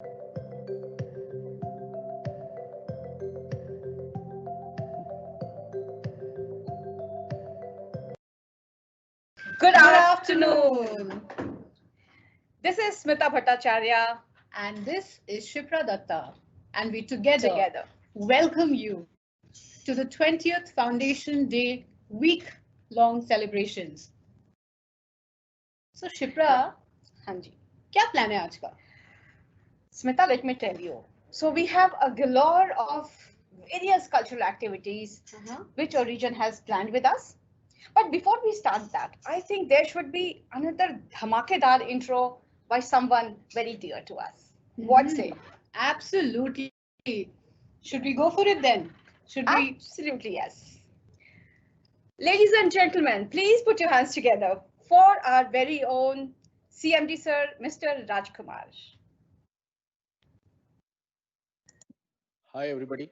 Good Good afternoon. afternoon. This is Smita Bhattacharya And this is Shipra Datta. And we together together. welcome you to the 20th Foundation Day week long celebrations. So, Shipra, हाँ जी. क्या plan है आज का? Smita, let me tell you. So we have a galore of various cultural activities which our region has planned with us. But before we start that, I think there should be another dhamakedar intro by someone very dear to us. What say? Absolutely. Should we go for it then? Should we? Absolutely yes. Ladies and gentlemen, please put your hands together for our very own CMD sir, Mr. Rajkumar. Hi, everybody.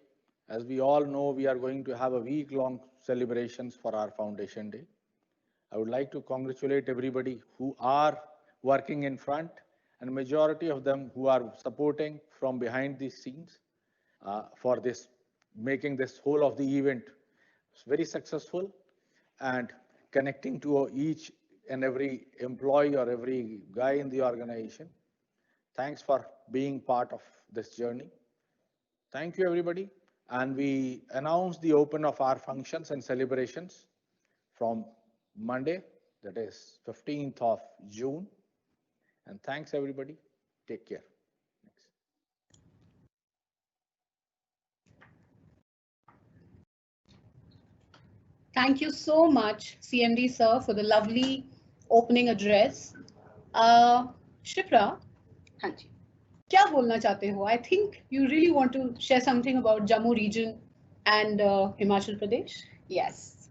As we all know, we are going to have a week-long celebrations for our Foundation Day. I would like to congratulate everybody who are working in front and majority of them who are supporting from behind the scenes for this, making this whole of the event very successful and connecting to each and every employee or every guy in the organization. Thanks for being part of this journey. Thank you, everybody. And we announce the open of our functions and celebrations from Monday, that is 15th of June. And thanks, everybody. Take care. Next. Thank you so much, CMD sir, for the lovely opening address. Shipra, हाँ जी. क्या बोलना चाहते हो? I think you really want to share something about Jammu region and Himachal Pradesh. Yes.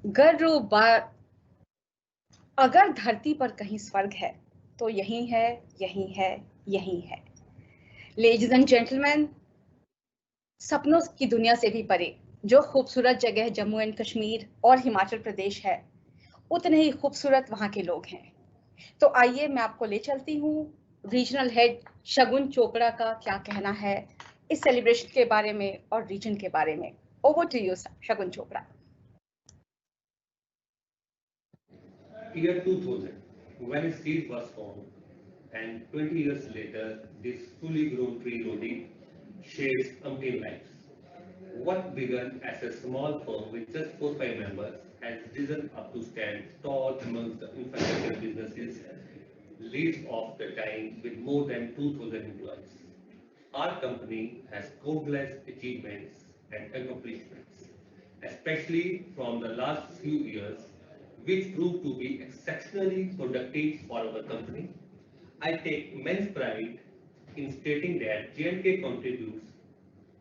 गर्व बार अगर धरती पर कहीं स्वर्ग है तो यही है, यही है, यही है. Ladies and gentlemen, सपनों की दुनिया से भी परे जो खूबसूरत जगह जम्मू एंड कश्मीर और हिमाचल प्रदेश है, उतने ही खूबसूरत वहाँ के लोग हैं. तो आइए मैं आपको ले चलती हूँ रीजनल हेड शगुन चोपड़ा का क्या कहना है इस सेलिब्रेशन के बारे में और रीजन के बारे में. Over to you Shagun Chopra. Year 2000, when a seed was formed, and 20 years later, this fully grown tree rodi shades umpteen lives. What began as a small firm with just 4-5 members has risen up to stand tall amongst the infrastructure businesses leads of the time with more than 2,000 employees. Our company has countless achievements and accomplishments, especially from the last few years, which proved to be exceptionally productive for our company. I take immense pride in stating that J&K contributes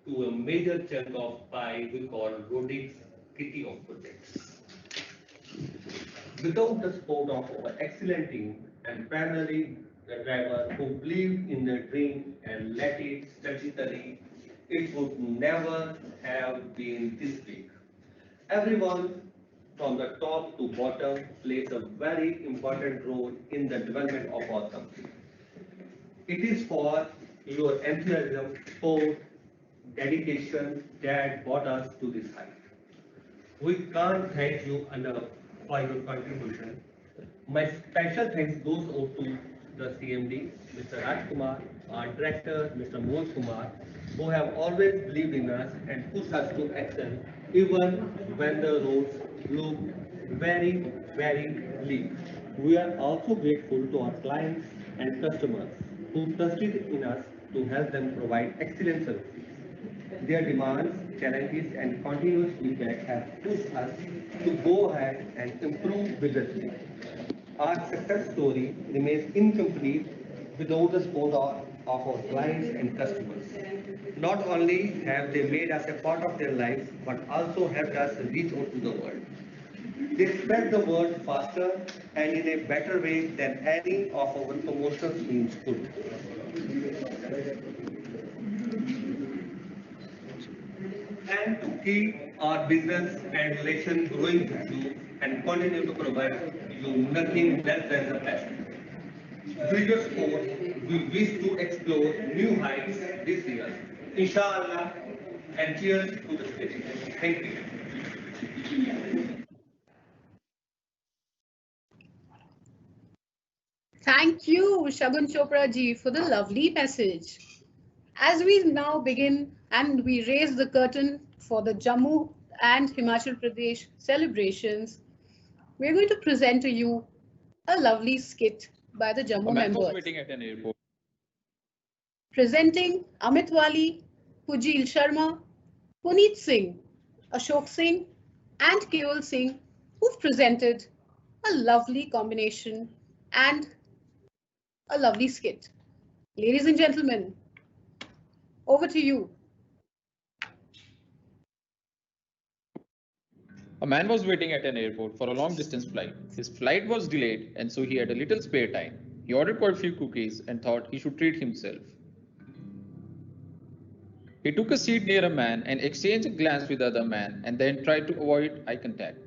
to a major chunk of pie we call Rodik's kitty of projects. Without the support of our excellent team and primarily the driver who believed in the dream and let it strategically, it would never have been this big. Everyone from the top to bottom plays a very important role in the development of our company. It is for your enthusiasm, support, dedication that brought us to this height. We can't thank you enough for your contribution. My special thanks goes out to the CMD, Mr. Rajkumar, our director, Mr. Mohit Kumar, who have always believed in us and pushed us to excel even when the roads look very, very bleak. We are also grateful to our clients and customers who trusted in us to help them provide excellent services. Their demands, challenges, and continuous feedback have pushed us to go ahead and improve vigorously. Our success story remains incomplete without the support of our clients and customers. Not only have they made us a part of their lives, but also helped us reach out to the world. They spread the word faster and in a better way than any of our promotional schemes could. And to keep our business and relation growing with you and continue to provide you nothing less than the best. With your support, we wish to explore new heights this year. Inshallah, and cheers to the spirit. Thank you. Thank you, Shagun Chopra ji, for the lovely message. As we now begin and we raise the curtain for the Jammu and Himachal Pradesh celebrations, we're going to present to you a lovely skit by the Jammu A man was members. waiting at an airport. Presenting Amit Wali, Pujil Sharma, Puneet Singh, Ashok Singh, and Keval Singh, who've presented a lovely combination and a lovely skit. Ladies and gentlemen, over to you. A man was waiting at an airport for a long distance flight. His flight was delayed, and so he had a little spare time. He ordered quite a few cookies and thought he should treat himself. He took a seat near a man and exchanged a glance with the other man and then tried to avoid eye contact.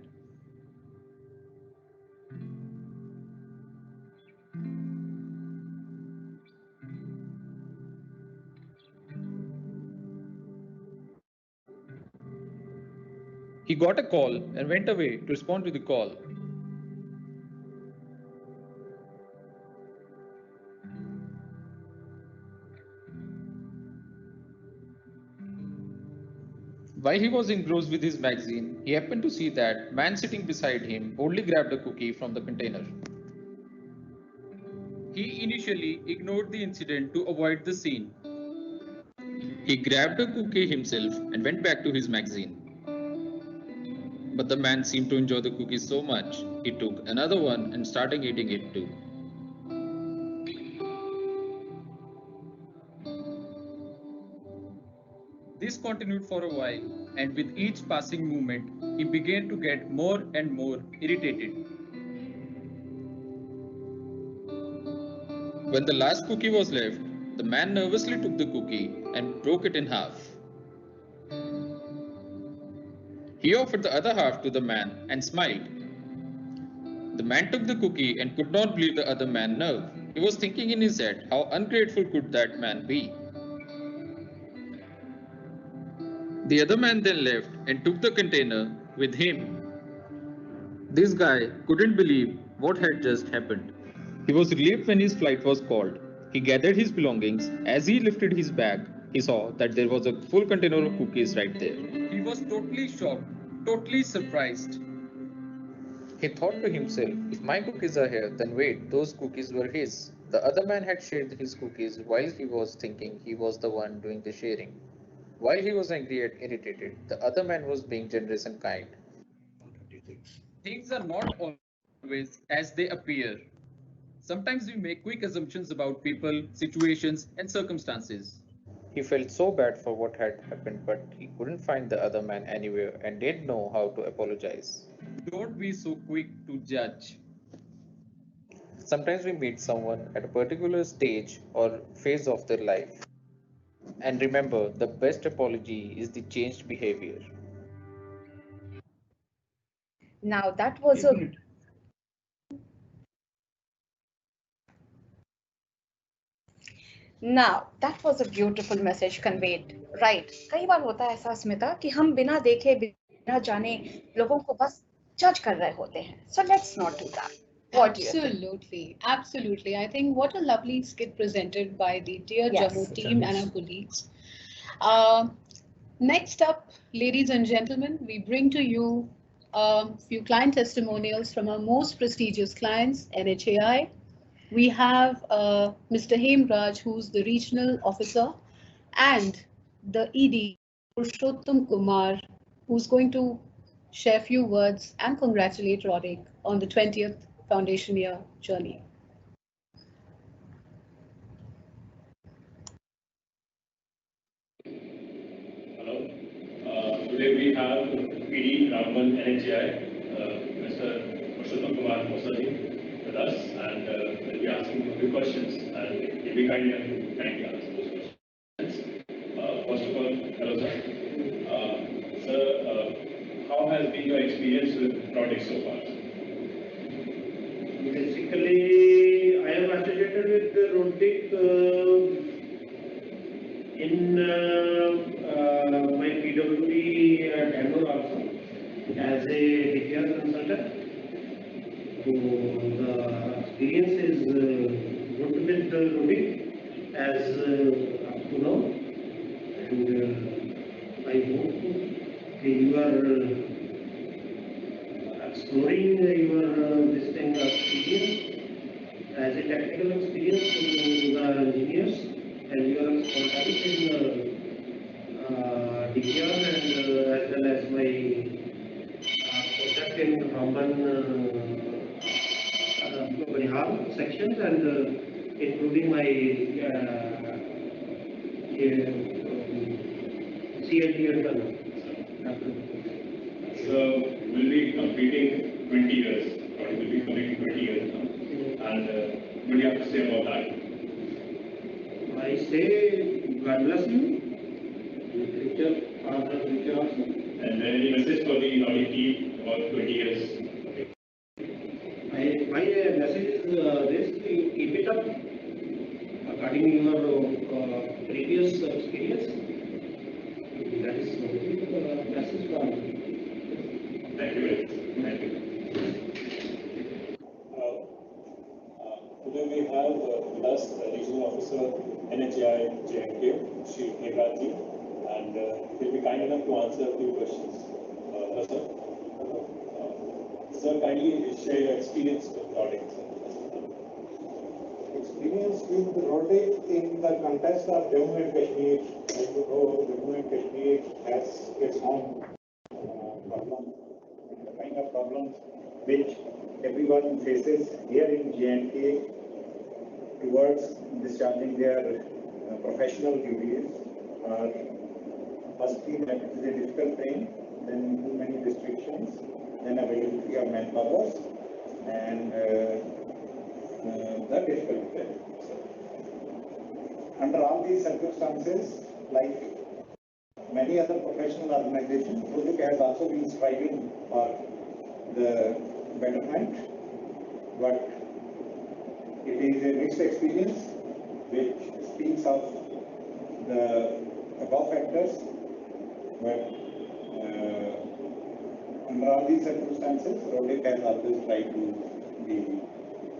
He got a call and went away to respond to the call. While he was engrossed with his magazine, he happened to see that man sitting beside him boldly grabbed a cookie from the container. He initially ignored the incident to avoid the scene. He grabbed a cookie himself and went back to his magazine. But the man seemed to enjoy the cookie so much, he took another one and started eating it too. This continued for a while, and with each passing moment, he began to get more and more irritated. When the last cookie was left, the man nervously took the cookie and broke it in half. He offered the other half to the man and smiled. The man took the cookie and could not believe the other man's nerve. He was thinking in his head, how ungrateful could that man be? The other man then left and took the container with him. This guy couldn't believe what had just happened. He was relieved when his flight was called. He gathered his belongings. As he lifted his bag, he saw that there was a full container of cookies right there. He was totally shocked, totally surprised. He thought to himself, if my cookies are here, then wait, those cookies were his. The other man had shared his cookies while he was thinking he was the one doing the sharing. While he was angry and irritated, the other man was being generous and kind. Things are not always as they appear. Sometimes we make quick assumptions about people, situations, and circumstances. He felt so bad for what had happened, but he couldn't find the other man anywhere and didn't know how to apologize. Don't be so quick to judge. Sometimes we meet someone at a particular stage or phase of their life. And remember, the best apology is the changed behavior. Now that was a beautiful message conveyed, right? कई बार होता है ऐसा स्मिता कि हम बिना देखे बिना जाने लोगों को बस जज कर रहे होते हैं. So let's not do that. What do you think? Absolutely, absolutely. I think what a lovely skit presented by the dear Yes. Jammu team and our colleagues. Next up, ladies and gentlemen, we bring to you a few client testimonials from our most prestigious clients, NHAI. We have Mr. Hemraj, who's the regional officer, and the ED, Purushottam Kumar, who's going to share a few words and congratulate Rodik on the 20th foundation year journey. Hello. Today we have PD Raman NHI, Mr. Purushottam Kumar Mosaji with us, and we'll be asking a few questions, and he'll be kindly answer those questions. First of all, hello sir. Sir, how has been your experience with Rodik so far? Basically, I am associated with Rodik in my PWD tenure also as a DPR consultant. So the experience is good with Ruby as up to now, and I hope you are exploring your this kind of experience as a technical experience to the engineers, and you are contact in DPR and as well as my project in Bihar sections, and including my CLT as well. So we'll be completing 20 years, or we'll be completing 20 years now. And what do you have to say about that? I say, God bless you. Future, for the future also. And then any message for the Audi team about 20 years? My message is this: keep it up according to your previous experience. That is the message for me. Thank you very much. Thank you. Today we have with us the Regional Officer NHAI J&K, Shri Hebraj ji, and he'll be kind enough to answer a few questions. Hello, sir. Sir, kindly share your experience with Rhotic. Experience with Rhotic in the context of Jammu and Kashmir. As you know, Jammu and Kashmir has its own problem, the kind of problems which everyone faces here in J&K towards discharging their professional duties are firstly that it is a difficult thing, then too many restrictions, then availability of manpower, and the difficulty. Under all these circumstances, like many other professional organizations, Rhotic has also been striving for the betterment, but it is a mixed experience which speaks of the above factors, but under all these circumstances, Rhotic has always tried to be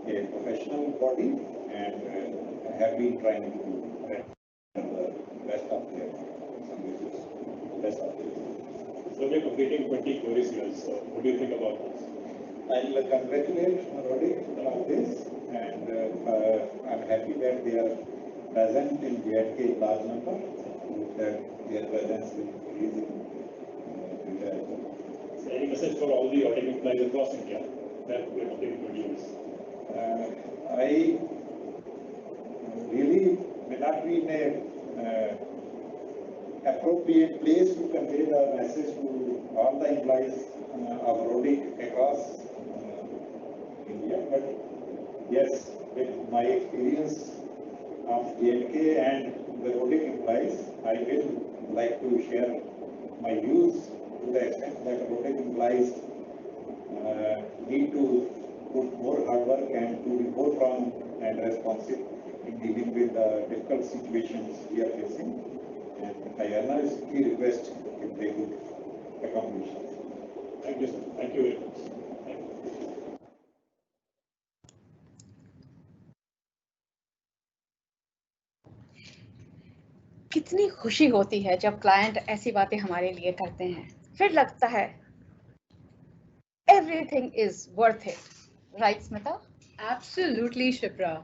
a professional body and have been trying to do the best of their services, best of their. So we are completing 24 years. So what do you think about this? I'll congratulate Rhotic on this, and I'm happy that they are present in J&K large number, that their presence will increase in future as well. So any message for all the Rhotic employees across India that we are completing 20 years? I really may not be in a appropriate place to convey the message to all the employees of Rhotic across India, but yes, with my experience of J&K and the Rhotic employees, I will like to share my views to the extent that Rhotic employees need to put more hard work and to be more firm and responsive in dealing with the difficult situations we are facing. And I earnestly request if they could accomplish it. Thank you, sir. Thank you very much. Thank you. कितनी खुशी होती है जब client ऐसी बातें हमारे लिए करते हैं, फिर लगता है everything is worth it, right Smita? Absolutely, Shipra.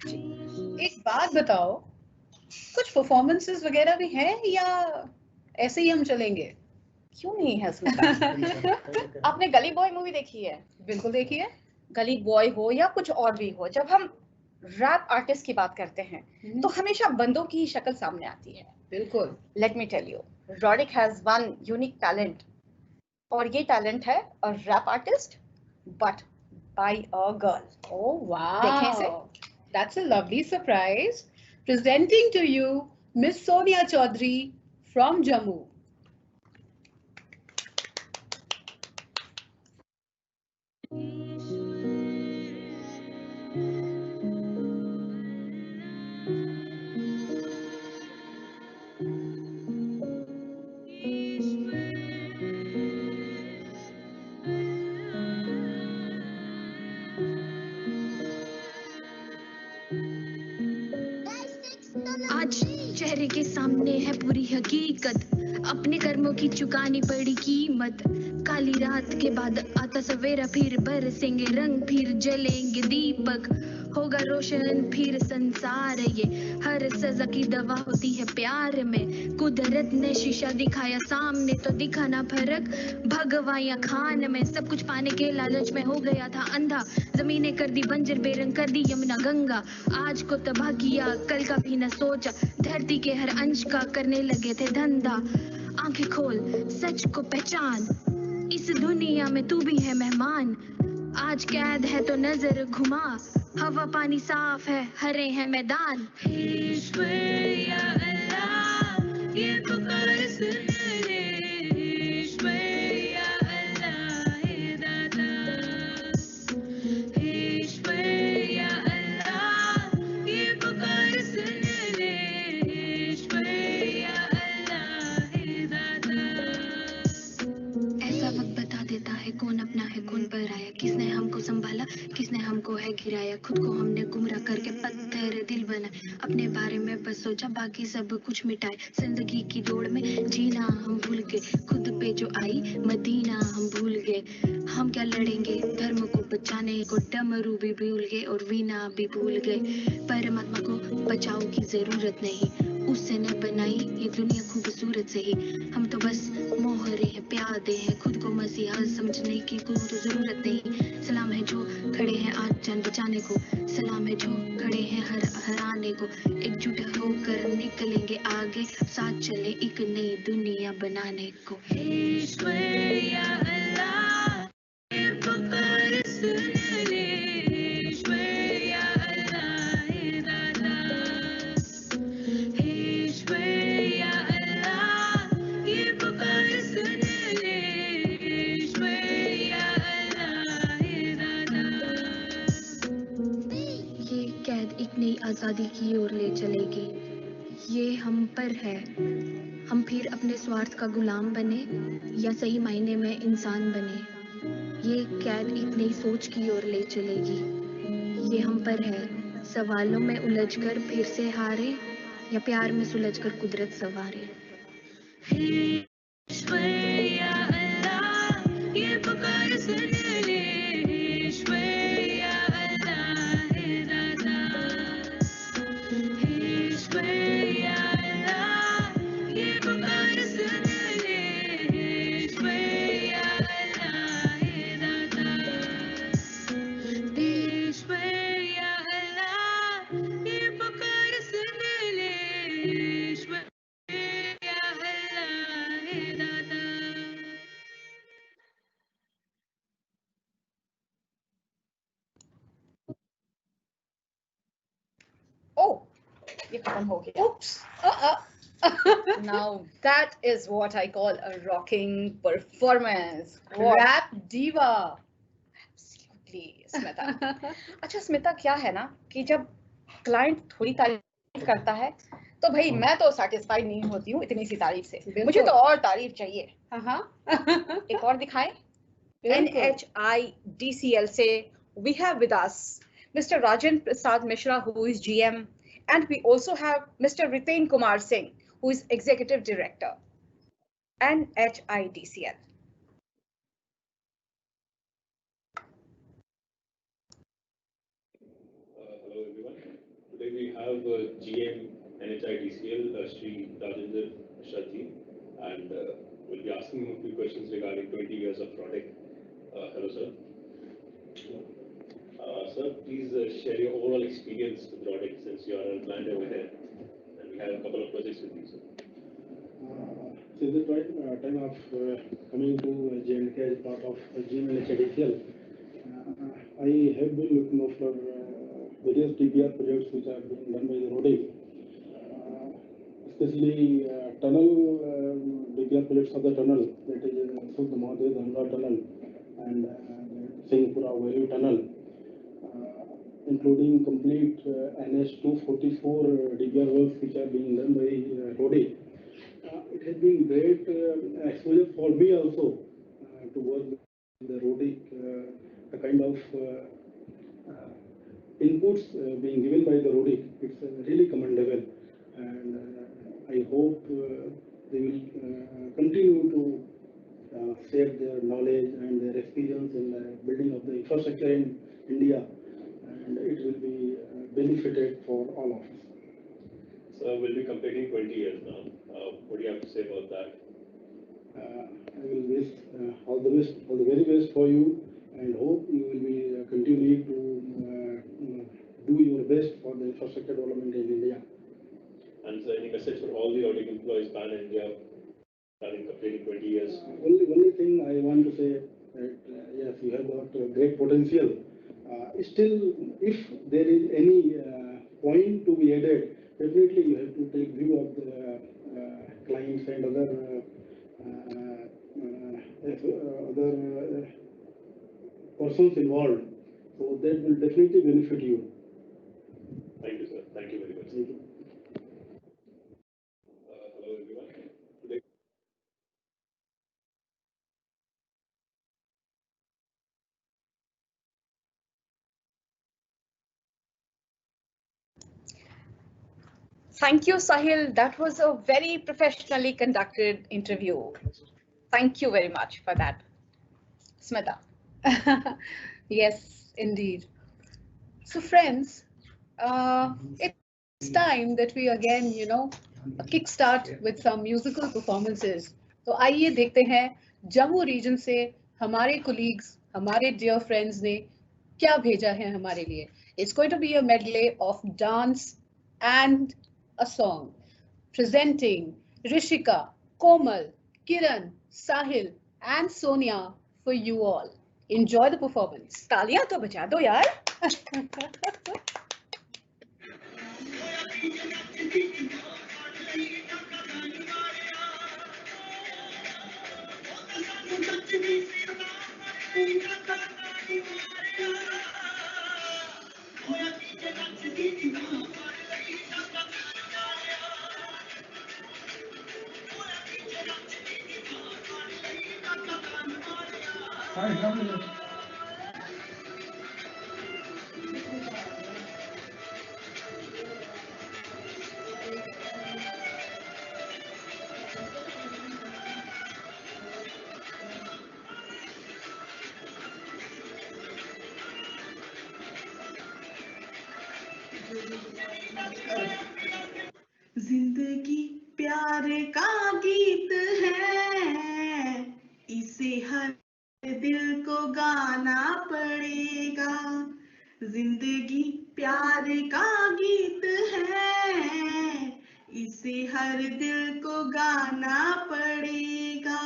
एक बात बताओ, कुछ परफॉर्मेंसेस वगैरह भी हैं या ऐसे ही हम चलेंगे? क्यों नहीं है स्मिता? आपने गली बॉय मूवी देखी है? बिल्कुल देखी है। गली बॉय हो या कुछ और भी हो, जब हम रैप आर्टिस्ट की बात करते हैं तो हमेशा बंदों की शक्ल सामने आती है। बिल्कुल। Let me tell you, Rhotic has one unique talent, और ये टैलेंट है a rap artist but by a girl. Oh wow! देखें इसे? That's a lovely surprise. Presenting to you Miss Sonia Chaudhary from Jammu. आज चेहरे के सामने है पूरी हकीकत, अपने कर्मों की चुकानी पड़ी कीमत। काली रात के बाद आता सवेरा, फिर बरसेंगे रंग, फिर जलेंगे दीपक, होगा रोशन फिर संसार। ये हर सजा की दवा होती है प्यार में, कुदरत ने शीशा दिखाया सामने तो दिखा ना फर्क, भगवा या खान में। सब कुछ पाने के लालच में हो गया था अंधा, जमीनें कर दी बंजर, बेरंग कर दी यमुना गंगा। आज को तबाह किया कल का भी न सोचा, धरती के हर अंश का करने लगे थे धंधा। आंखें खोल सच को पहचान, इस दुनिया में तू भी है मेहमान। आज कैद है तो नजर घुमा, हवा पानी साफ है हरे हैं मैदान। ईश्वर या अल्लाह ये पुकार सुन ले, ईश्वर या अल्लाह हे दाता, ईश्वर या अल्लाह ये पुकार सुन ले, ईश्वर या अल्लाह हे दाता। ऐसा वक्त बता देता है कौन अपना है कौन पराया, किसने हमको संभाला किसने हमको है गिराया। खुद को हमने गुमराह करके पत्थर दिल बनाए, अपने बारे में बस सोचा बाकी सब कुछ मिटाए। जिंदगी की दौड़ में जीना हम भूल गए, खुद पे जो आई मदीना हम भूल गए। हम क्या लड़ेंगे धर्म को बचाने को, डमरू भी भूल गए और वीणा भी भूल गए। परमात्मा को बचाओ की जरूरत नहीं, उससे ने बनाई ये दुनिया खूबसूरत से ही। हम तो बस मोहरे हैं प्यादे हैं, खुद को मसीहा समझने की कोई तो जरूरत नहीं। सलाम है जो खड़े हैं आज जान बचाने को, सलाम है जो खड़े हैं हराने को। एकजुट होकर निकलेंगे आगे, साथ चले एक नई दुनिया बनाने को। ईश्वर या अल्लाह ये पुकार सुन ले, ईश्वर या अल्लाह हे दाता, ईश्वर या अल्लाह ये पुकार सुन ले, ईश्वर या अल्लाह हे दाता। ये कैद एक नई आजादी की ओर ले चलेगी, ये हम पर है। हम फिर अपने स्वार्थ का गुलाम बने या सही मायने में इंसान बने। ये कैद एक नई सोच की ओर ले चलेगी, ये हम पर है। सवालों में उलझकर फिर से हारे या प्यार में सुलझकर कुदरत सवारे। ईश्वर या अल्लाह ये पुकार सुन ले, ईश्वर या अल्लाह हे दाता, ईश्वर या अल्लाह ये पुकार सुन ले, ईश्वर या अल्लाह हे दाता, ईश्वर या अल्लाह ये पुकार सुन ले, ईश्वर या अल्लाह हे दाता। Oh, ये खत्म हो गया। Oops. Now that is what I call a rocking performance. Rap diva. Absolutely, Smita. अच्छा स्मिता, क्या है ना कि जब क्लाइंट थोड़ी तारीफ करता है तो भाई मैं तो सेटिस्फाइड नहीं होती हूँ इतनी सी तारीफ से, मुझे तो और तारीफ चाहिए। एक और दिखाएं। NHIDCL से we have with us Mr. Rajan Prasad Mishra, who is GM, and we also have Mr. Ritain Kumar Singh, who is Executive Director, NHIDCL. Hello everyone. Today we have GM NHIDCL, Shri Rajendra Mishra ji, and we'll be asking him a few questions regarding 20 years of product. Hello sir. Sir, please share your overall experience with product since you are a client over here, and we have a couple of projects with you, sir. Since the time of coming to JNK as part of GM NHIDCL, I have been looking after various DPR projects which have been done by the RODIC, especially tunnel DPR projects of the tunnel, that is Sud Mahadev Dhamra Tunnel and Singhpura Value Tunnel, including complete NH244 DPR works which are being done by RODIC. It has been great exposure for me also to work with the RODIC, the kind of inputs being given by the RODIC, it's really commendable. and I hope they will continue to share their knowledge and their experience in the building of the infrastructure in India, and it will be benefited for all of us. So we'll be completing 20 years now. What do you have to say about that? I will wish all the best, all the very best for you, and hope you will be continuing to do your best for the infrastructure development in India. And so any message for all the Rhotic employees pan India having completed 20 years? Only thing I want to say that yes, you have got great potential. Still, if there is any point to be added, definitely you have to take view of the clients and other persons involved. So that will definitely benefit you. Thank you, sir. Thank you very much. Thank you. Hello, everyone. Today, Thank you, Sahil. That was a very professionally conducted interview. Thank you very much for that. Smita. Yes, indeed. So friends, it's time that we again, kickstart with some musical performances. तो आइए देखते हैं Jammu reason से हमारे colleagues, हमारे dear friends ने क्या भेजा है हमारे लिए. It's going to be a medley of dance and a song, presenting Rishika, Komal, Kiran, Sahil, and Sonia for you all. Enjoy the performance. तालियां तो बजा दो यार. जिंदगी प्यार का गीत है, इसे हर दिल को गाना पड़ेगा. जिंदगी प्यार का गीत है, इसे हर दिल को गाना पड़ेगा.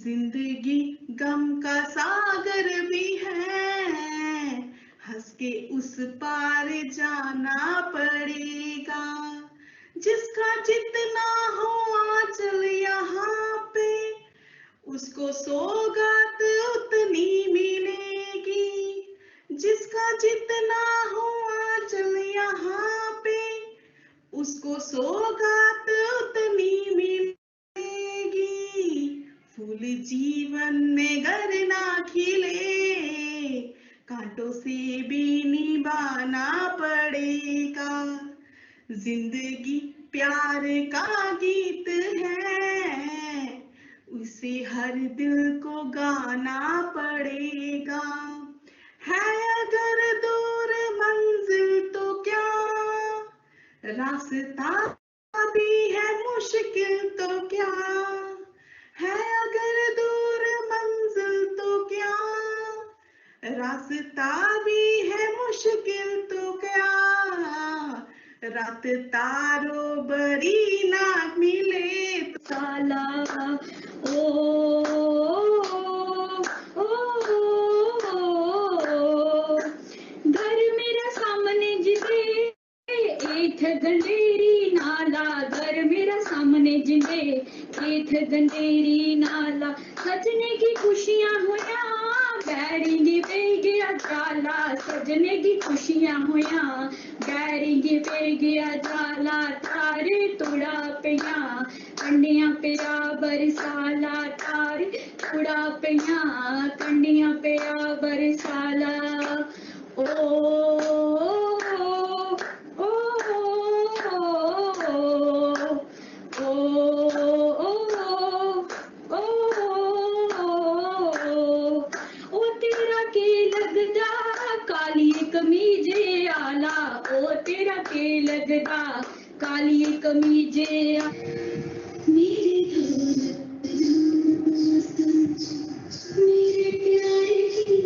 जिंदगी गम का सागर भी है, हंस के उस पार जाना पड़ेगा. जिसका जितना हो आंचल यहाँ पे, उसको सौगात उतनी मिलेगी. जिसका जितना हो आंचल यहाँ पे, उसको सौगात उतनी मिलेगी. फूल जीवन में घर ना खिले, कांटों से भी निभाना पड़ेगा. जिंदगी प्यार का गीत है, उसे हर दिल को गाना पड़ेगा. है अगर दूर मंजिल तो क्या, रास्ता भी है मुश्किल तो क्या. है अगर दूर मंजिल तो क्या, रास्ता भी है मुश्किल तो क्या. रात तारों बड़ी ना मिले तो साला. ओ, ओ, घर मेरा सामने जिसे एक गंडेरी नाला. घर मेरा सामने जिसे एक गंडेरी नाला. सजने की खुशियां होया, बैरिंग पे गया जाला. सजने की खुशियां होया, बैरिंग पे गया जाला. तारे तुड़ा पिया, कंडियां पेरा बरसाला. तारे तुड़ा पिया, कंडियां पेरा बरसाला. ओ, ओ, ओ, ओ, लीजिए मेरे दोस्त मेरे प्यार की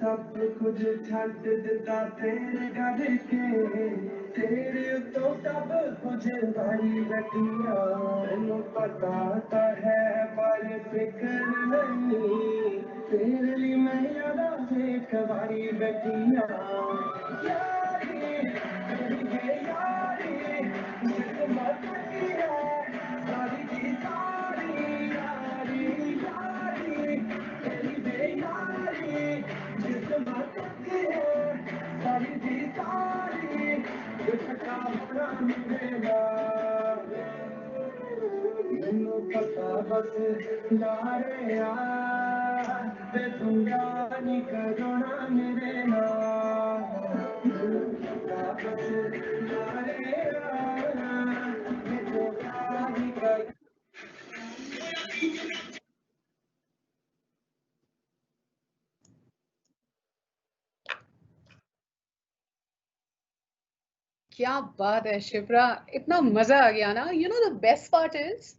सब कुछ छੱਡ ਦਿੱਤਾ तेरे गल के तेरे तो सब कुछ भाई बटिया मैनू पता तो है पर फिक्र नहीं तेरे लिए मैं यादा एक बारी बटिया यारी तेरी ये यारी जिसम तकी है सारी की सारी यारी यारी तेरी बेयारी जिसम तकी है सारी की सारी जिसका बड़ा मिलेगा मैनू पता बस यारे यार ते दूंगा नहीं करोना मेरे नाल मैनू पता बस यारे यार ते दूंगा नहीं कर क्या बात है शिप्रा, इतना मजा आ गया ना. You know the best part is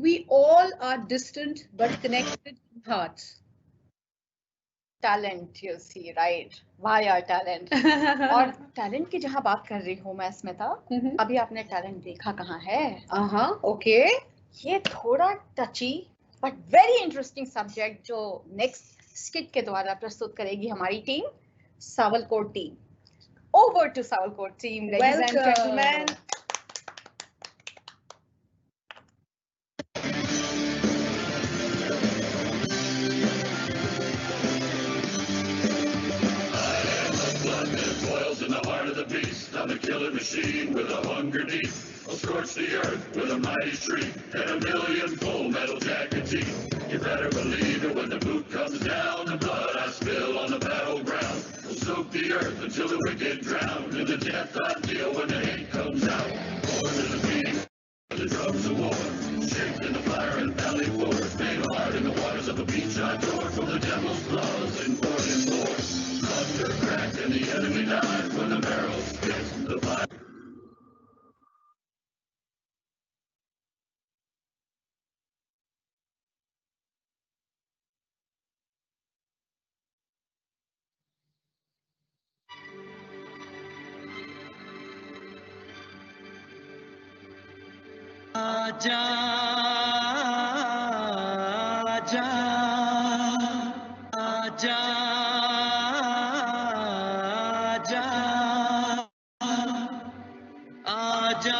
we all are distant but connected in hearts. Talent you see right, वाह यार टैलेंट. और टैलेंट की जहां बात कर रही हूँ मैं स्मिता, अभी आपने टैलेंट देखा कहाँ है? ओके. ये थोड़ा टची बट वेरी इंटरेस्टिंग सब्जेक्ट जो नेक्स्ट स्किट के द्वारा प्रस्तुत करेगी हमारी team Sawalkot team. Over to Savalkot team, ladies and gentlemen. Boils in the heart of the beast. I'm a killing machine with a hunger deep. I'll scorch the earth with a mighty shriek and a million full metal jacket teeth. You better believe it when the boot comes down. The blood I spill on the battleground will soak the earth until the wicked drown. In the death I deal when the hate comes out. Born in the beat, the drums of war. Shaped in the fire and valley floors. Made hard in the waters of a beach I tore from the devil's claws and poured in more. Thunder cracked and the enemy died when the barrel spits the fire. आजा आजा आजा आजा आजा.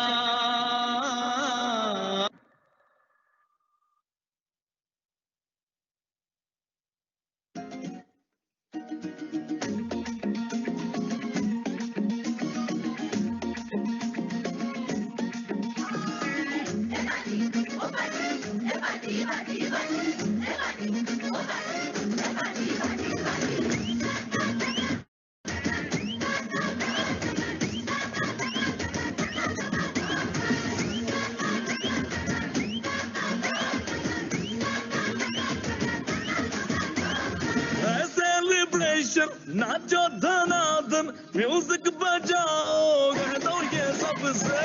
Celebration, not your done, music बजाओ कह दो ये सबसे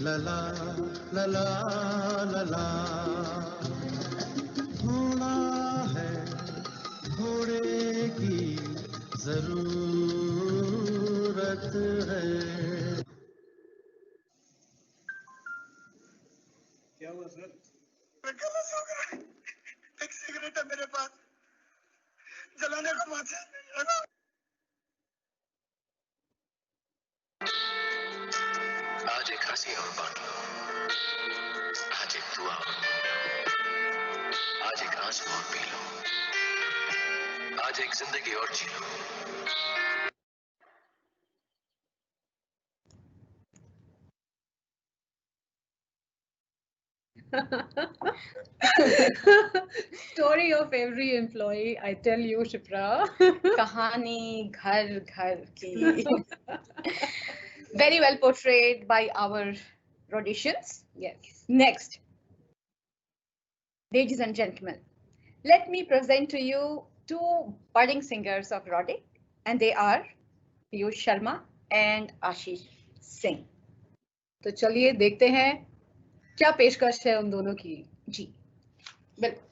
La la la la la la थोड़ा है थोड़े की जरूरत है क्या हुआ सर? मैं गला सूख रहा है। एक सिगरेट है मेरे पास जलाने को मत आज एक हंसी और बांट लो आज एक दुआ और लो आज एक आंसू और पी लो आज एक जिंदगी और जी लो Story of every employee, I tell you, Shipra. कहानी घर घर की. Very well portrayed by our Rhodesians. Yes. Next. Ladies and gentlemen, let me present to you two budding singers of Rhodic, and they are Piyush Sharma and Ashish Singh. तो चलिए देखते हैं क्या पेशकश है उन दोनों की. जी बिल्कुल.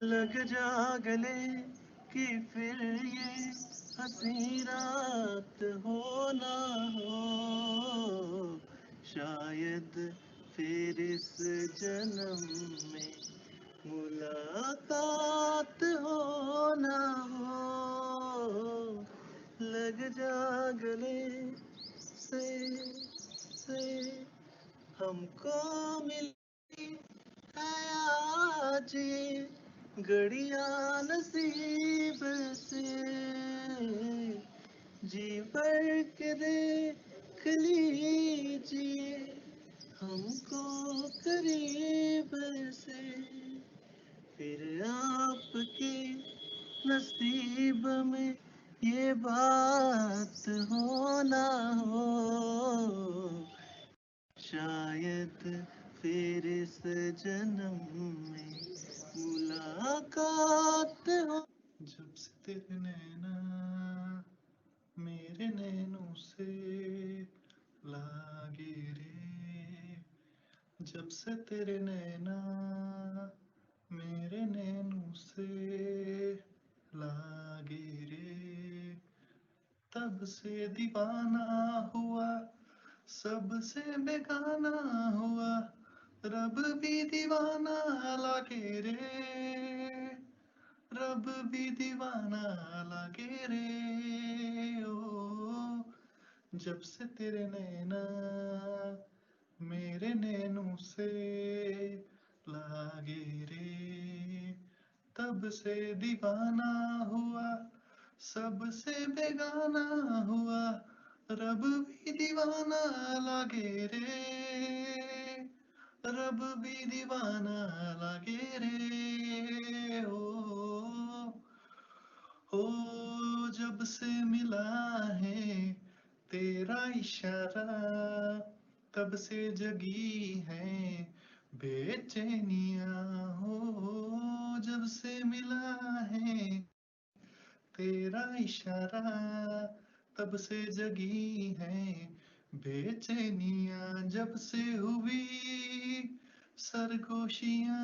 लग जा गले कि फिर ये हंसी रात हो ना हो शायद फिर इस जन्म में मुलाकात हो ना हो लग जा गले से हमको मिली है आज ये घड़िया नसीब से जी भर के देख लीजिए हमको करीब से फिर आपके नसीब में ये बात हो ना हो शायद फिर इस जन्म में मुलाकात हो जब से तेरे नैना मेरे नैनों से लागे रे जब से तेरे नैना मेरे नैनों से लागे रे तब से दीवाना हुआ सबसे बेगाना हुआ रब भी दीवाना लागे रे रब भी दीवाना लागे रे ओ जब से तेरे नैना मेरे नैनों से लागे रे तब से दीवाना हुआ सबसे बेगाना हुआ रब भी दीवाना लागे रे रब भी दीवाना लागे रे ओ जब से मिला है तेरा इशारा तब से जगी है बेचैनियां हो जब से मिला है तेरा इशारा तब से जगी है बेचैनियां जब से हुई सरगोशियां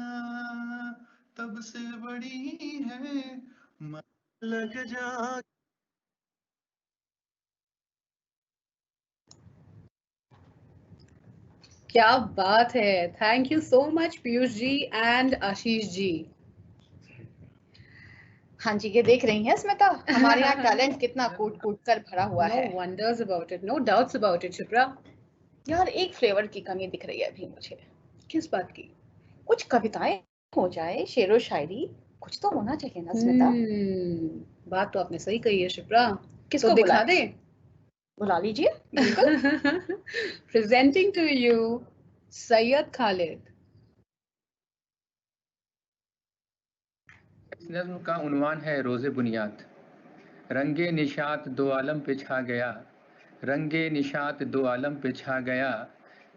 तब से बड़ी है लग जा क्या बात है, thank you so much Piyush ji and Ashish ji. हाँ जी, ये देख रही हैं स्मिता, हमारे यहाँ टैलेंट कितना कूट कूट कर भरा हुआ है। No wonders about it, no doubts about it, Shipra. यार एक फ्लेवर की कमी दिख रही है अभी मुझे। किस बात की? कुछ कविताएं हो जाए, शेरो शायरी, कुछ तो होना चाहिए ना स्मिता। बात तो आपने सही कही है शिप्रा। किसको तो दिखा बुलाएं? दे? बुला लीजिए, बिल्कुल। Presenting to you Syed Khalid. इस नज़्म का उन्वान है रोज़े बुनियाद। रंगे निशात दो आलम पे छा गया, रंगे निशात दो आलम पे छा गया,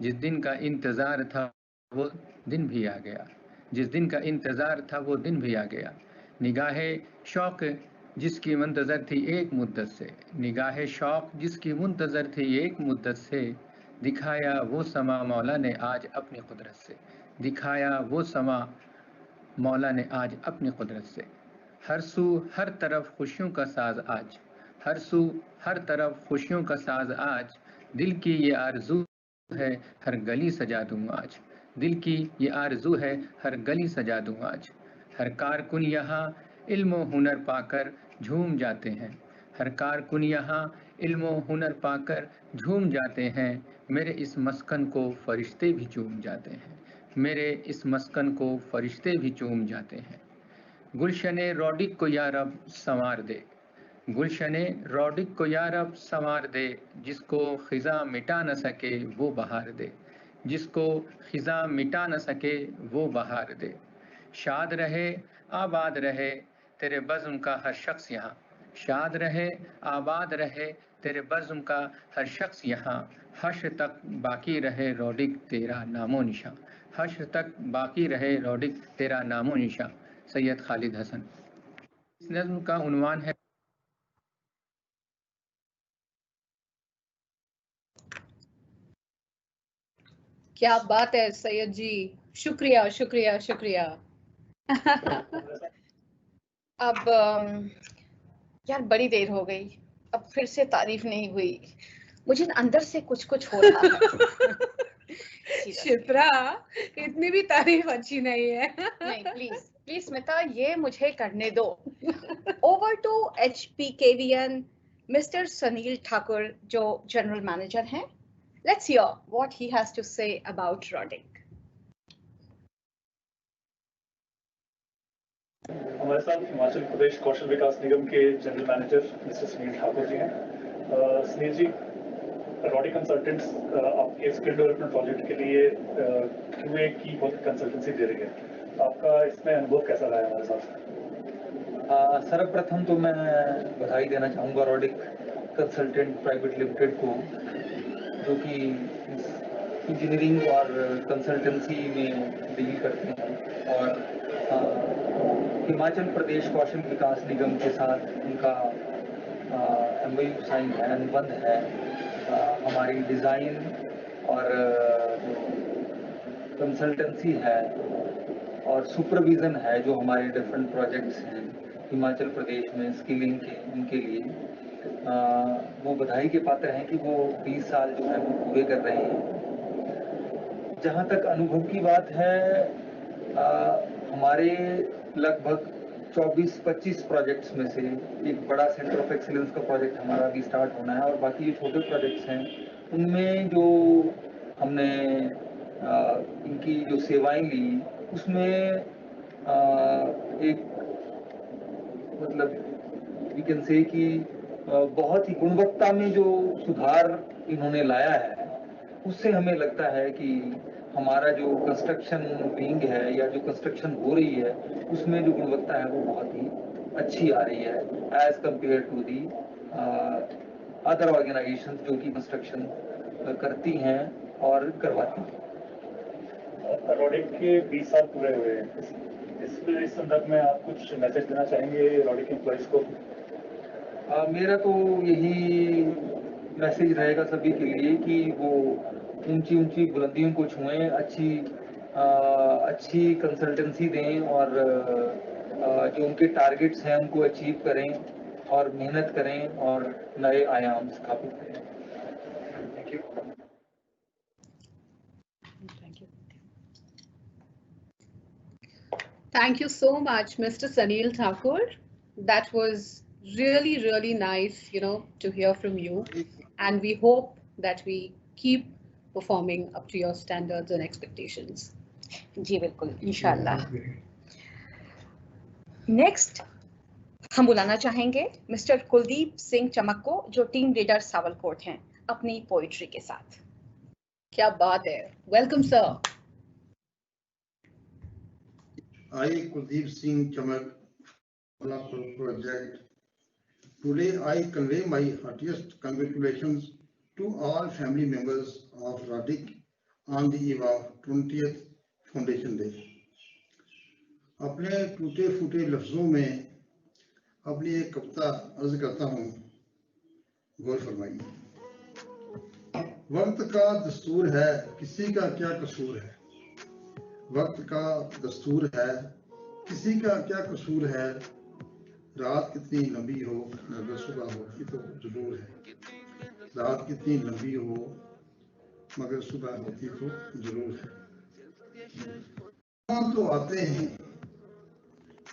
जिस दिन का इंतज़ार था वो दिन भी आ गया, जिस दिन का इंतज़ार था वो दिन भी आ गया। निगाहे शौक़ जिसकी मुंतज़र थी एक मुद्दत से, निगाहे शौक़ जिसकी मुंतज़र थी एक मुद्दत से, दिखाया वो समा मौला ने आज अपनी कुदरत से, दिखाया वो समा मौला ने आज अपनी कुदरत से। हर सू हर तरफ खुशियों का साज आज, हर सू हर तरफ खुशियों का साज आज, दिल की ये आरज़ू है हर गली सजा दूँ आज, दिल की ये आरज़ू है हर गली सजा दूँ आज। हर कारकुन यहाँ इल्म व हुनर पाकर झूम जाते हैं, हर कारकुन यहाँ इल्म व हुनर पाकर झूम जाते हैं, मेरे इस मस्कन को फरिश्ते भी चूम जाते हैं, मेरे इस मस्कन को फरिश्ते भी चूम जाते हैं। गुलशने रौडिक को या रब संवार दे, गुलशने रौडिक को या रब संवार दे, जिसको खिज़ा मिटा न सके वो बहार दे, जिसको खिज़ा मिटा न सके वो बहार दे। शाद रहे आबाद रहे तेरे बज़्म का हर शख्स यहाँ, शाद रहे आबाद रहे तेरे बज़्म का हर शख्स यहाँ, हश्र तक बाकी रहे रौडिक तेरा नामो निशां, हश्र तक बाकी रहे रौडिक तेरा नामो निशां। सैयद खालिद हसन। इस नज़्म का उन्वान है क्या बात है सैयद जी, शुक्रिया शुक्रिया शुक्रिया। अब यार बड़ी देर हो गई, अब फिर से तारीफ नहीं हुई, मुझे अंदर से कुछ कुछ हो रहा है। शिप्रा, इतनी भी तारीफ अच्छी नहीं है। नहीं प्लीज प्लीज स्मिता, ये मुझे करने दो। Over to HPKVN mister Sunil Thakur, जो जनरल मैनेजर हैं। Let's hear what he has to say about RODIC. हमारे साथ हिमाचल प्रदेश कौशल विकास निगम के general manager mister Sunil Thakur ji हैं। सुनील जी, रॉडिक कंसल्टेंट्स आपके स्किल डेवलपमेंट प्रोजेक्ट के लिए QA की कंसल्टेंसी दे रही है, आपका इसमें अनुभव कैसा रहा है हमारे साथ? सर्वप्रथम तो मैं बधाई देना चाहूँगा रॉडिक कंसल्टेंट प्राइवेट लिमिटेड को, जो कि इंजीनियरिंग और कंसल्टेंसी में डील करते हैं, और हिमाचल प्रदेश कौशल विकास निगम के साथ उनका MOU साइन है, अनुबंध है। हमारी डिज़ाइन और जो कंसल्टेंसी है और सुपरविज़न है, जो हमारे डिफरेंट प्रोजेक्ट्स हैं हिमाचल प्रदेश में स्किलिंग के, उनके लिए वो बधाई के पात्र हैं कि वो 20 साल जो है वो पूरे कर रहे हैं। जहाँ तक अनुभव की बात है, हमारे लगभग 24-25 प्रोजेक्ट्स में से एक बड़ा सेंटर ऑफ एक्सीलेंस का प्रोजेक्ट हमारा अभी स्टार्ट होना है, और बाकी जो छोटे प्रोजेक्ट्स हैं उनमें जो हमने इनकी जो सेवाएं ली, उसमें एक मतलब वी कैन से कि बहुत ही गुणवत्ता में जो सुधार इन्होंने लाया है, उससे हमें लगता है कि हमारा जो कंस्ट्रक्शन विंग है या जो कंस्ट्रक्शन हो रही है, उसमें जो गुणवत्ता है वो बहुत ही अच्छी आ रही है as compare to the other organization जो कि कंस्ट्रक्शन करती हैं और करवाती हैं। रॉडिक के 20 साल पूरे हुए हैं, इस संदर्भ में आप कुछ मैसेज देना चाहेंगे रॉडिक एम्प्लॉइज को? मेरा तो यही मैसेज रहेगा सभी के लिए कि वो ऊंची ऊंची बुलंदियों को छुएं, अच्छी कंसल्टेंसी दें, और जो उनके टारगेट्स हैं उनको अचीव करें और मेहनत करें और नए आयाम स्थापित करें। Thank you. Thank you so much, Mr. Sanil Thakur. That was really, really nice, to hear from you. And we hope that we keep performing up to your standards and expectations. जी बिल्कुल, इंशाल्लाह। Next हम बुलाना चाहेंगे mister Kuldeep Singh चमक को, जो team leader Sawalkot हैं, अपनी पोइट्री के साथ। क्या बात है, welcome sir. I, Kuldeep Singh Chamak, project. Today I convey my heartiest congratulations to all family members of Radik on the eve of 20th Foundation Day. अपने टूटे फूटे लफ्जों में अपनी एक कविता अर्ज करता हूँ, गौर फरमाइए। वक्त का दस्तूर है, किसी का क्या कसूर है। वक्त का दस्तूर है, किसी का क्या कसूर है। रात कितनी लंबी हो मगर सुबह होती तो जरूर है। रात कितनी लंबी हो मगर सुबह होती तो जरूर है। तूफान तो आते हैं,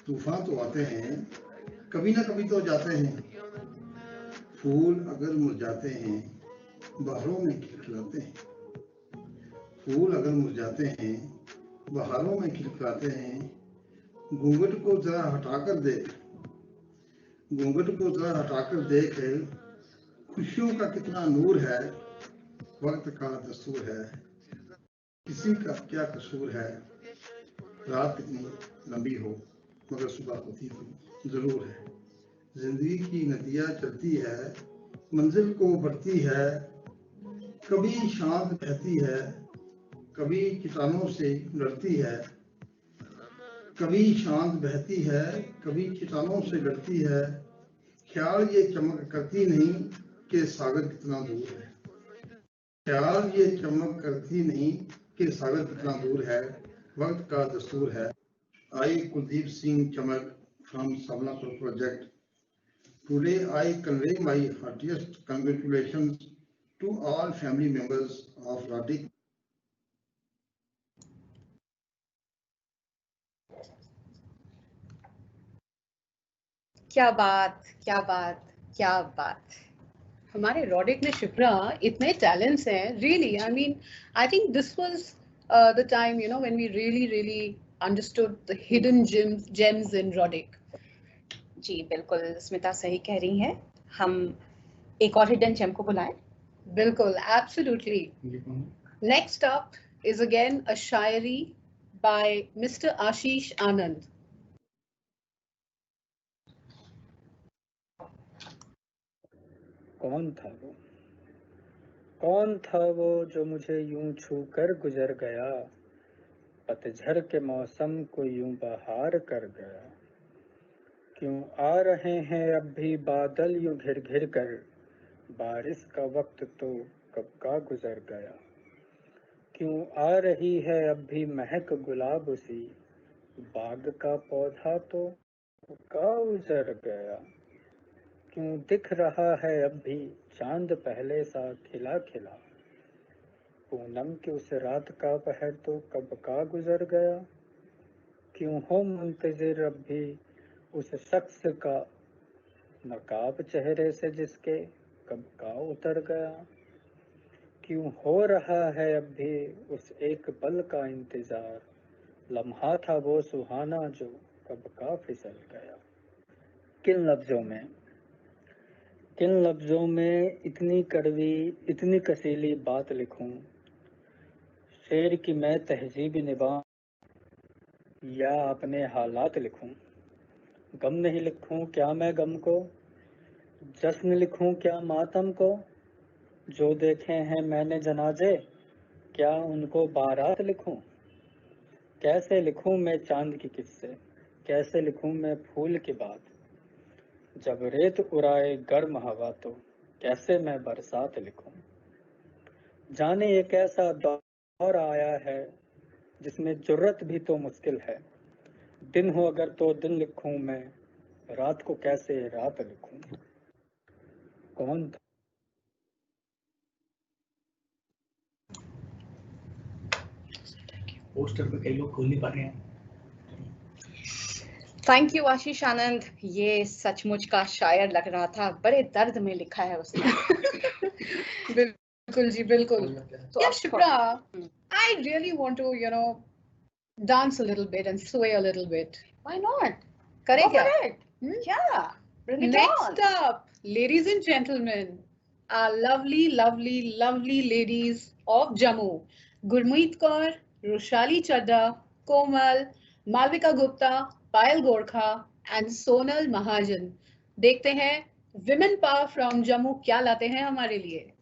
तूफान तो आते हैं, कभी ना कभी तो जाते हैं। फूल अगर मुरझाते हैं, बहारों में खिलखिलाते हैं। फूल अगर मुरझाते हैं, बहारों में खिलखिलाते हैं। घूंघट को जरा हटाकर देख, घूंघट को जरा हटाकर देख, खुशियों का कितना नूर है। वक्त का दस्तूर है, किसी का क्या कसूर है। रात कितनी लंबी हो मगर सुबह होती तो जरूर है। जिंदगी की नदियाँ चलती है, मंजिल को बढ़ती है। कभी शांत बहती है, कभी चट्टानों से लड़ती है। कभी शांत बहती है, कभी चट्टानों से लड़ती है। ख्याल ये चमक करती नहीं कि सागर कितना दूर है। ख्याल ये चमक करती नहीं कि सागर कितना दूर है। वक्त का दस्तूर है। I, Kuldeep Singh Chamak from Savalapur project. Today I convey my heartiest congratulations to all family members of Radik. क्या बात, क्या बात, क्या बात। हमारे रॉडिक में शिप्रा इतने टैलेंट्स हैं, really. I mean, I think this was the time, when we really understood the hidden gems in RODIC. जी बिल्कुल, स्मिता सही कह रही हैं। हम एक और हिडन जेम को बुलाएं। बिल्कुल, absolutely. Next up is again a shayari by mister Ashish Anand. कौन था वो, कौन था वो जो मुझे यूं छू कर गुजर गया। पतझड़ के मौसम को यूं बहार कर गया। क्यों आ रहे हैं अब भी बादल यूं घिर घिर कर। बारिश का वक्त तो कब का गुजर गया। क्यों आ रही है अब भी महक गुलाब सी। बाग का पौधा तो का उजड़ गया। क्यों दिख रहा है अब भी चांद पहले सा खिला खिला। पूनम की उस रात का पहर तो कब का गुजर गया। क्यों हो मुंतजिर अब भी उस शख्स का, नकाब चेहरे से जिसके कब का उतर गया। क्यों हो रहा है अब भी उस एक पल का इंतजार। लम्हा था वो सुहाना जो कब का फिसल गया। किन लफ्जों में इतनी कड़वी इतनी कसीली बात लिखूं। शेर की मैं तहजीब निभा या अपने हालात लिखूं। गम नहीं लिखूं क्या मैं गम को, जश्न लिखूं क्या मातम को। जो देखे हैं मैंने जनाजे, क्या उनको बारात लिखूं। कैसे लिखूं मैं चांद की किस्से, कैसे लिखूं मैं फूल की बात। जब रेत उड़ाए गर्म हवा तो कैसे मैं बरसात लिखूं। जाने ये कैसा दौर आया है जिसमें जुर्रत भी तो मुश्किल है। दिन हो अगर तो दिन लिखूं मैं, रात को कैसे रात लिखूं। कौन था पोस्टर पे कई लोग खोल नहीं पा रहे हैं। थैंक यू आशीष आनंद, ये सचमुच का शायर लग रहा था, बड़े दर्द में लिखा है उसने। बिल्कुल जी, बिल्कुल। तो Yeah, Shipra, I really want to, dance a little bit and sway a little bit. Why not? करें Go क्या? for it. Yeah, bring it Next on. up, ladies and gentlemen, our lovely, lovely, lovely ladies of Jammu, Gurmeet Kaur, Roshali Chadda, Komal, Malvika Gupta, Payal Gorkha, and Sonal Mahajan. देखते हैं Women Power from Jammu क्या लाते हैं हमारे लिए।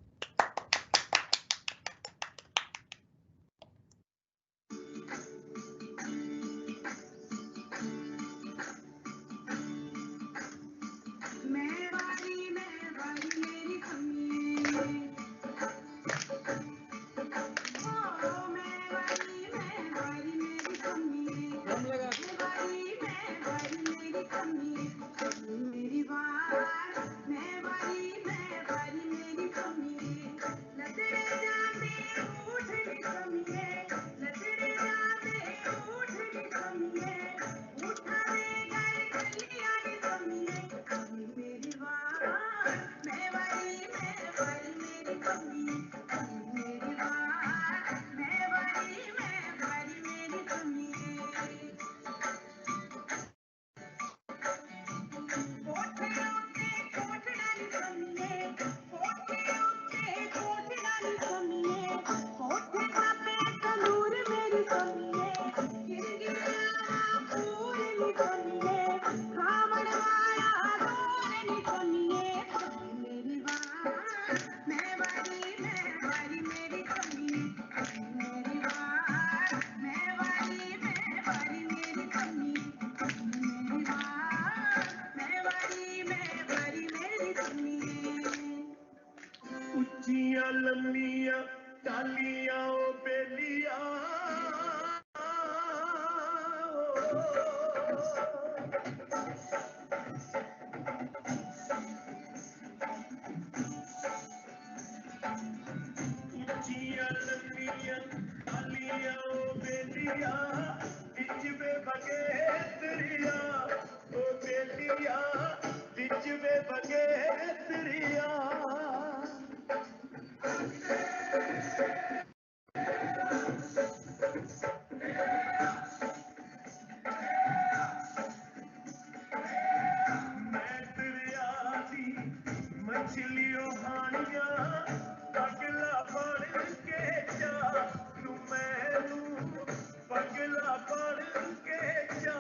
उच्चियां लंबियां टालियां ओ बेलिया उच्चियां लंबियां टालियां ओ बेलिया बिच वे बगे दरिया ओ बेलिया बिच वे बगे दरिया मछलियों हानिया पगला पड़ के जा तू मैनू पगला पड़ के जा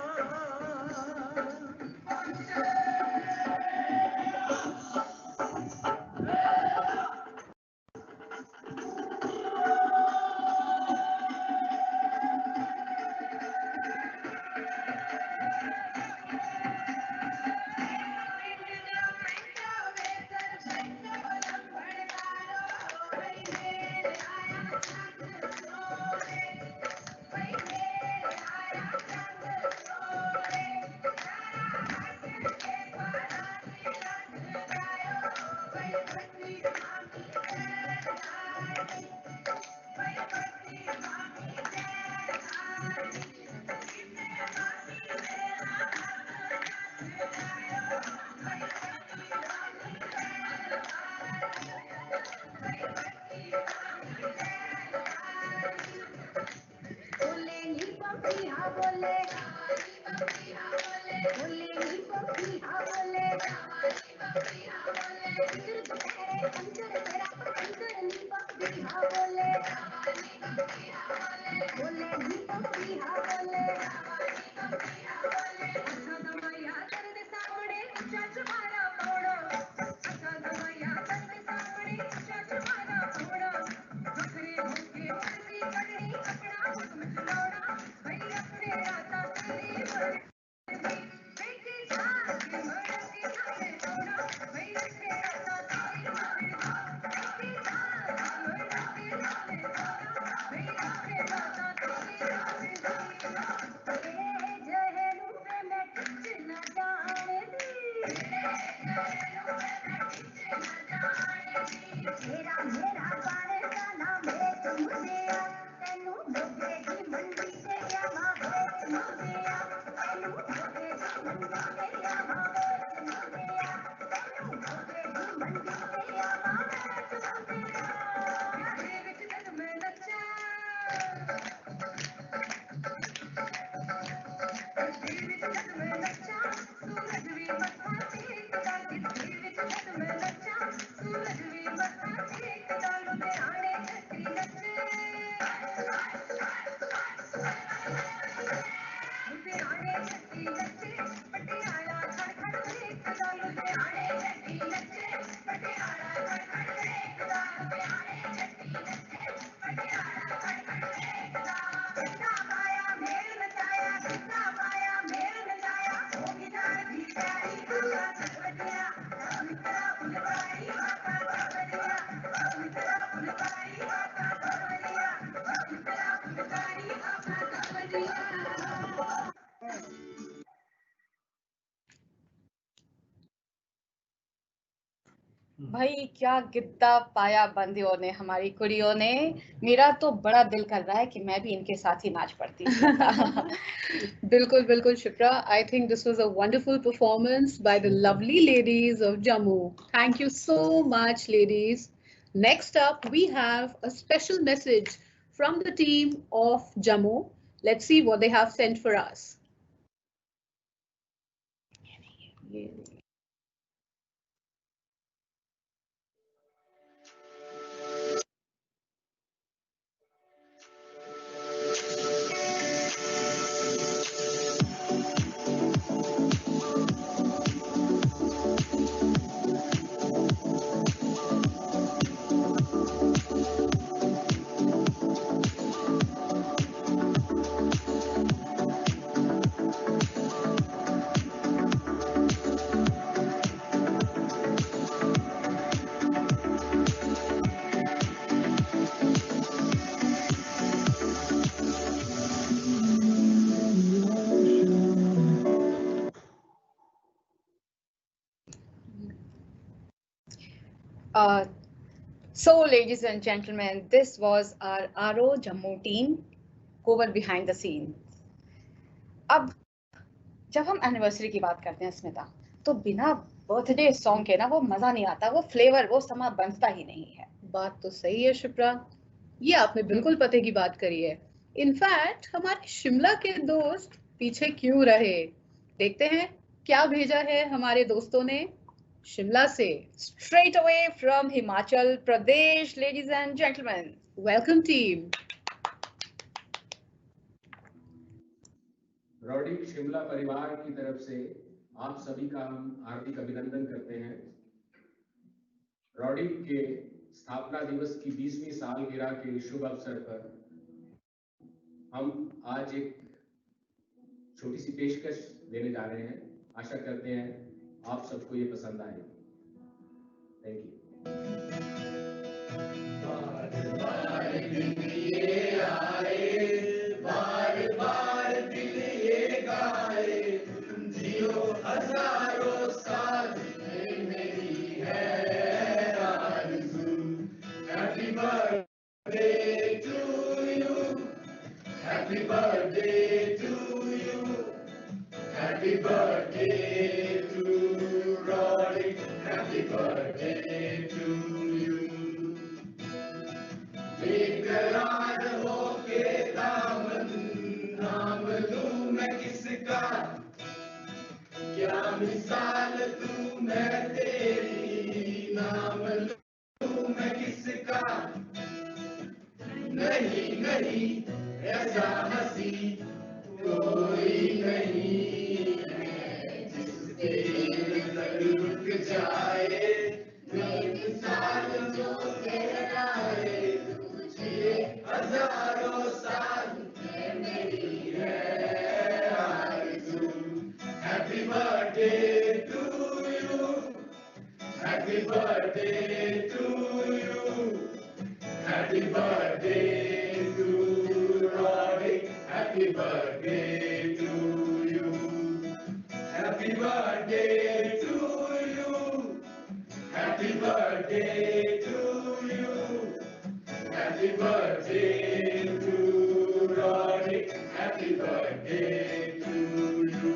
भाई क्या गिद्दा पाया बंदियों ने, हमारी कुड़ियों ने। मेरा तो बड़ा दिल कर रहा है कि मैं भी इनके साथ ही नाच पड़ती। बिल्कुल बिल्कुल Shipra, I think this was a wonderful performance by the lovely ladies of Jammu. Thank you so much, ladies. Next up, we have a special message from the team of Jammu. Let's see what they have sent for us. So, ladies and gentlemen, this was our RO Jammu team cover behind the scene. अब जब हम anniversary की बात करते हैं स्मिता, तो बिना birthday song के ना वो मजा नहीं आता, वो फ्लेवर, वो समा बनता ही नहीं है। बात तो सही है शिप्रा, ये आपने बिल्कुल पते की बात करी है। इनफैक्ट हमारे शिमला के दोस्त पीछे क्यों रहे, देखते हैं क्या भेजा है हमारे दोस्तों ने शिमला से। Straight away from Himachal Pradesh, ladies and gentlemen. Welcome team. Rowdy Shimla परिवार की तरफ से आप सभी का हम हार्दिक अभिनंदन करते हैं। रॉडी के स्थापना दिवस की 20वीं सालगिरह के शुभ अवसर पर हम आज एक छोटी सी पेशकश देने जा रहे हैं। आशा करते हैं आप सबको ये पसंद आए। Thank you. बार दिन ये आए, बार बार दिल ये गाए, तुम जियो हजारों साल, मेरी है आरज़ू। Happy birthday to you, happy birthday to you, happy birthday to Rodi, happy birthday to you. बेकरार होके दामन नाम लूं मैं किसका, क्या मिसाल दूं मैं तेरी, नाम लूं मैं किसका। नहीं नहीं ऐसा हंसी कोई नहीं है, जिसके नजर रुक जाए, बेमिसाल जो कहलाए, तुझे हजारों साल मेरी है आरज़ू। Happy birthday to you, happy birthday to you, happy birthday to Rodi, happy birthday to you, happy birthday to you, happy birthday to you, happy birthday to Rodi, happy birthday to you.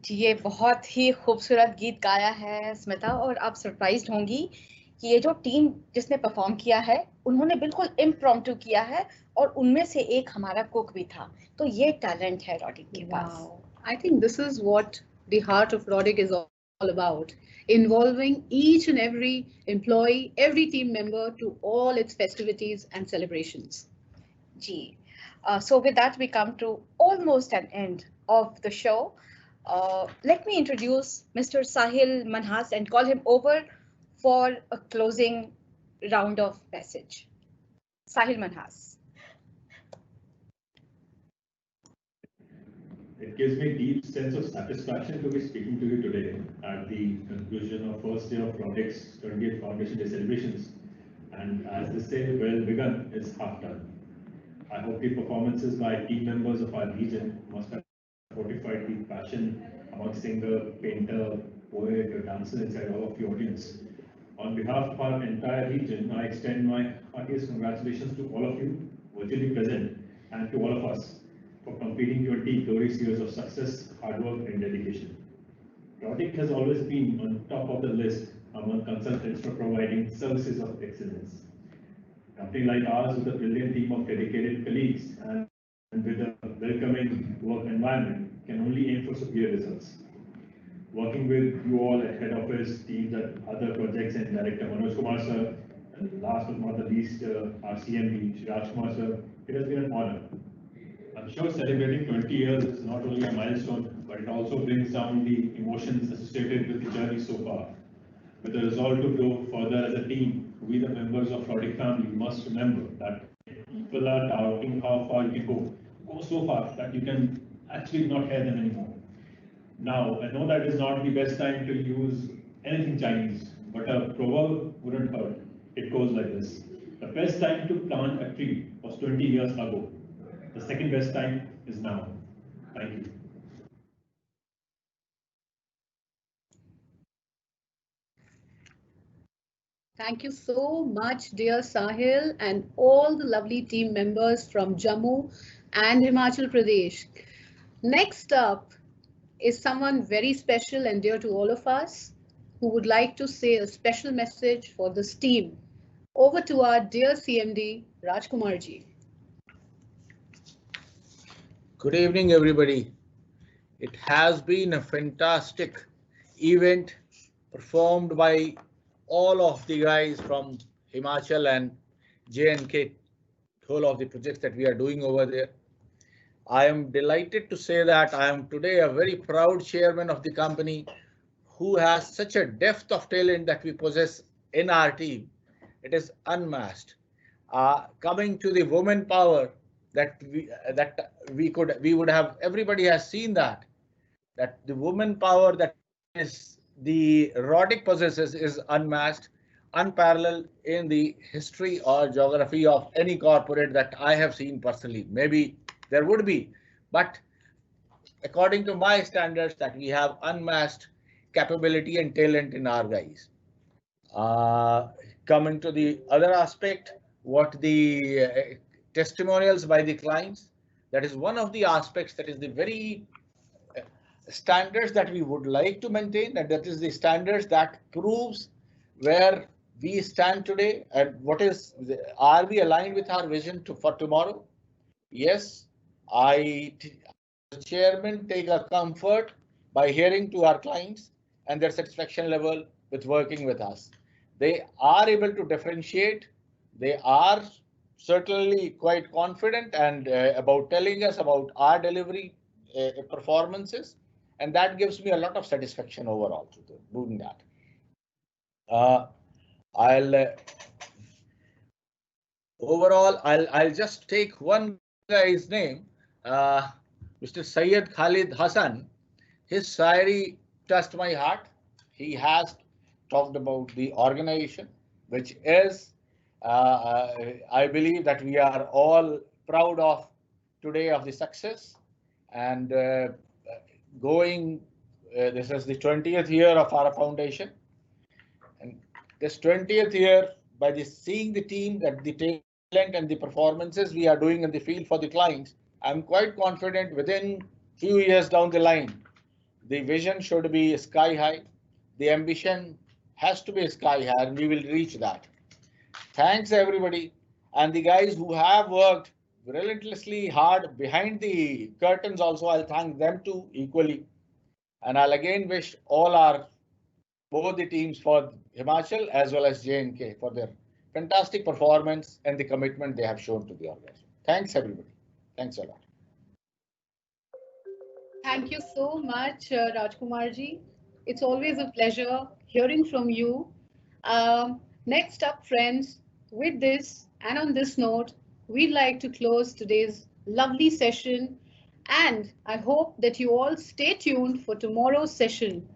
जी, ये बहुत ही खूबसूरत गीत गाया है स्मिता, और आप सरप्राइज्ड होंगी कि ये जो टीम जिसने परफॉर्म किया है उन्होंने बिल्कुल इम्प्रॉम्प्टू किया है, और उनमें से एक हमारा कुक भी था। तो ये टैलेंट है रॉडिक के पास। I think this is what the heart of Rodic is all about, involving each and every employee, every team member to all its festivities and celebrations. Ji, so with that we come to almost an end of the show. Let me introduce Mr. Sahil Manhas and call him over for a closing round of message. Sahil Manhas. It gives me deep sense of satisfaction to be speaking to you today at the conclusion of first day of Rodic's 20th Foundation Day celebrations. And as they say, well begun is half done. I hope the performances by team members of our region must have fortified the passion among singer, painter, poet, or dancer inside all of the audience. On behalf of our entire region, I extend my heartiest congratulations to all of you virtually present and to all of us for completing 20 glorious years of success, hard work, and dedication. Rhotic has always been on top of the list among consultants for providing services of excellence. A company like ours with a brilliant team of dedicated colleagues and with a welcoming work environment can only aim for superior results. Working with you all at head office, teams at other projects and Director Manoj Kumar sir, and last but not the least, our CMD, Shri Raj Kumar sir, it has been an honor. I'm sure celebrating 20 years is not only a milestone, but it also brings down the emotions associated with the journey so far. With the resolve to grow further as a team, we the members of Rhotic family must remember that people are doubting how far you can go so far that you can actually not hear them anymore. Now, I know that is not the best time to use anything Chinese, but a proverb wouldn't hurt. It goes like this. The best time to plant a tree was 20 years ago. The second best time is now. Thank you. Thank you so much, dear Sahil, and all the lovely team members from Jammu and Himachal Pradesh. Next up is someone very special and dear to all of us who would like to say a special message for this team. Over to our dear CMD, Rajkumar ji. Good evening, everybody. It has been a fantastic event performed by all of the guys from Himachal and J&K, whole of the projects that we are doing over there. I am delighted to say that I am today a very proud chairman of the company who has such a depth of talent that we possess in our team. It is unmatched. Coming to the women power that we would have, everybody has seen that the women power that is the Rhotic possesses is unmatched, unparalleled in the history or geography of any corporate that I have seen personally. Maybe there would be, but according to my standards, that we have unmatched capability and talent in our guys. Coming to the other aspect, what the testimonials by the clients, that is one of the aspects that is the very standards that we would like to maintain, and that is the standards that proves where we stand today and what is, are we aligned with our vision for tomorrow? Yes, I, the chairman, take a comfort by hearing to our clients and their satisfaction level with working with us. They are able to differentiate. They are certainly quite confident and about telling us about our delivery performances. And that gives me a lot of satisfaction overall to doing that. I'll just take one guy's name, Mr. Syed Khalid Hassan. His shairi touched my heart. He has talked about the organization, which is, I believe that we are all proud of today of the success and this is the 20th year of our foundation, and this 20th year, by seeing the team, that the talent and the performances we are doing in the field for the clients, I'm quite confident within few years down the line, the vision should be sky high. The ambition has to be sky high, and we will reach that. Thanks everybody, and the guys who have worked relentlessly hard behind the curtains also, I'll thank them too equally. And I'll again wish all both the teams for Himachal as well as J&K for their fantastic performance and the commitment they have shown to the organization. Thanks everybody. Thanks a lot. Thank you so much, Rajkumar ji. It's always a pleasure hearing from you. Next up, friends, with this and on this note, we'd like to close today's lovely session, and I hope that you all stay tuned for tomorrow's session.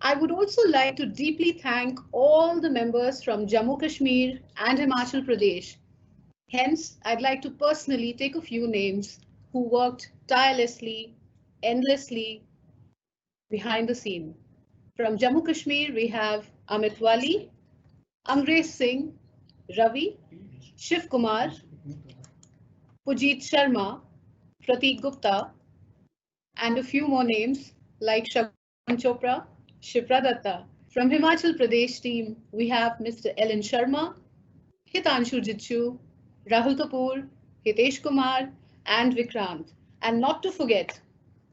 I would also like to deeply thank all the members from Jammu Kashmir and Himachal Pradesh. Hence, I'd like to personally take a few names who worked tirelessly, endlessly behind the scene. From Jammu Kashmir, we have Amit Wali, Amresh Singh, Ravi, Shiv Kumar, Pujit Sharma, Prateek Gupta, and a few more names like Shagun Chopra, Shifra Datta. From Himachal Pradesh team, we have Mr. Ellen Sharma, Hitanshu Jitchu, Rahul Kapoor, Hitesh Kumar, and Vikrant. And not to forget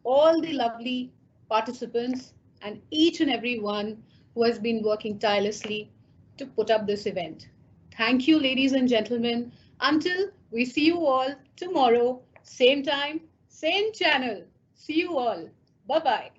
all the lovely participants and each and every one who has been working tirelessly to put up this event. Thank you, ladies and gentlemen. Until we see you all tomorrow, same time, same channel. See you all. Bye-bye.